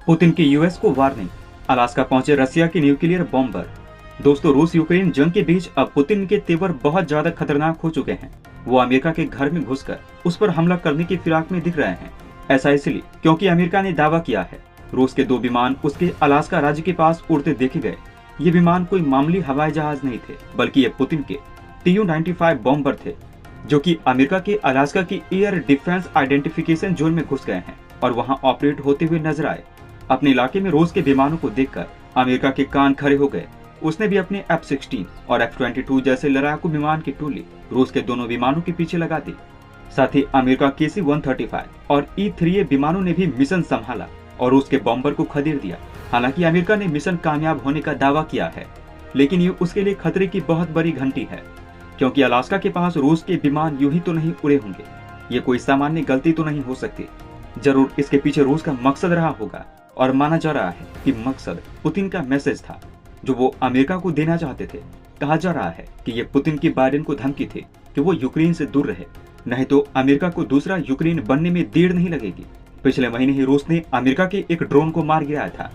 Putin की US को warning, Alaska पहुंचे रसिया के न्यूक्लियर बॉम्बर। दोस्तों, रूस यूक्रेन जंग के बीच अब पुतिन के तेवर बहुत ज्यादा खतरनाक हो चुके हैं। वो अमेरिका के घर में घुसकर उस पर हमला करने की फिराक में दिख रहे हैं। ऐसा इसलिए क्योंकि अमेरिका ने दावा किया है रूस के 2 विमान उसके अलास्का राज्य के पास उड़ते देखे गए। ये विमान कोई मामूली हवाई जहाज नहीं थे, बल्कि ये पुतिन के TU-95 बॉम्बर थे, जो कि अमेरिका के अलास्का की एयर डिफेंस आइडेंटिफिकेशन जोन में घुस गए हैं और वहां ऑपरेट होते हुए नजर आए। अपने इलाके में रूस के विमानों को देखकर अमेरिका के कान खड़े हो गए। उसने भी अपने F-16 और F-22 जैसे लड़ाकू विमान की टोली रूस के दोनों विमानों के पीछे लगा दी। साथ ही अमेरिका KC-135 और E-3A विमानों ने भी मिशन संभाला और रूस के बॉम्बर को खदेड़ दिया। हालांकि अमेरिका ने मिशन कामयाब होने का दावा किया है, लेकिन ये उसके लिए खतरे की बहुत बड़ी घंटी है, क्योंकि अलास्का के पास रूस के विमान यूं ही तो नहीं उड़े होंगे। ये कोई सामान्य गलती तो नहीं हो सकती। जरूर इसके पीछे रूस का मकसद रहा होगा और माना जा रहा है कि मकसद पुतिन का मैसेज था जो वो अमेरिका को देना चाहते थे। कहा जा रहा है कि ये पुतिन की बाइडेन को धमकी थी कि वो यूक्रेन से दूर रहे, नहीं तो अमेरिका को दूसरा यूक्रेन बनने में देर नहीं लगेगी। पिछले महीने ही रूस ने अमेरिका के एक ड्रोन को मार गिराया था।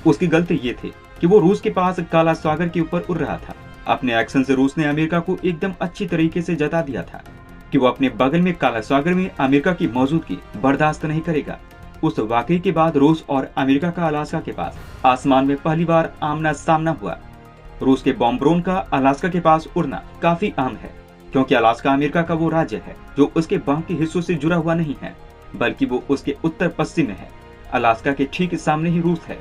उसकी गलती ये थी कि वो रूस के पास काला सागर के ऊपर उड़ रहा था। अपने एक्शन से रूस ने अमेरिका को एकदम अच्छी तरीके से जता दिया था कि वो अपने बगल में काला सागर में अमेरिका की मौजूदगी बर्दाश्त नहीं करेगा। उस वाकई के बाद रूस और अमेरिका का अलास्का के पास आसमान में पहली बार आमना सामना हुआ। रूस के बॉम्बरोन का अलास्का के पास उड़ना काफी आम है, क्योंकि अलास्का अमेरिका का वो राज्य है जो उसके बाकी हिस्सों से जुड़ा हुआ नहीं है, बल्कि वो उसके उत्तर पश्चिम में है। अलास्का के ठीक सामने ही रूस है।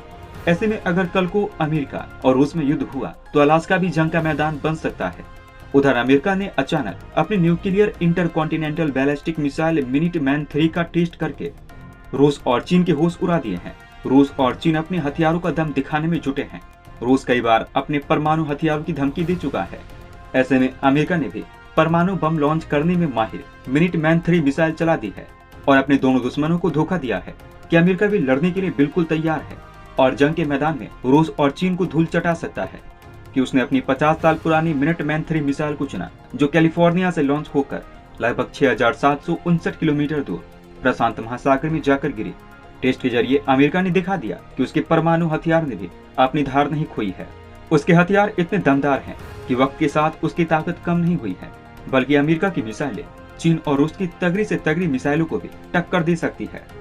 ऐसे में अगर कल को अमेरिका और रूस में युद्ध हुआ तो अलास्का भी जंग का मैदान बन सकता है। उधर अमेरिका ने अचानक अपनी न्यूक्लियर इंटरकॉन्टिनेंटल बैलिस्टिक मिसाइल मिनिटमैन 3 का टेस्ट करके रूस और चीन के होश उड़ा दिए हैं। रूस और चीन अपने हथियारों का दम दिखाने में जुटे हैं। रूस कई बार अपने परमाणु हथियारों की धमकी दे चुका है। ऐसे में अमेरिका ने भी परमाणु बम लॉन्च करने में माहिर मिनिटमैन 3 मिसाइल चला दी है और अपने दोनों दुश्मनों को धोखा दिया है कि अमेरिका भी लड़ने के लिए बिल्कुल तैयार है और जंग के मैदान में रूस और चीन को धूल चटा सकता है कि उसने अपनी 50 साल पुरानी मिनिटमैन 3 मिसाइल को चुना, जो कैलिफोर्निया से लॉन्च होकर लगभग 6759 किलोमीटर दूर प्रशांत महासागर में जाकर गिरी। टेस्ट के जरिए अमेरिका ने दिखा दिया कि उसके परमाणु हथियार ने भी अपनी धार नहीं खोई है। उसके हथियार इतने दमदार हैं कि वक्त के साथ उसकी ताकत कम नहीं हुई है, बल्कि अमेरिका की मिसाइलें चीन और रूस की तगड़ी से तगड़ी मिसाइलों को भी टक्कर दे सकती है।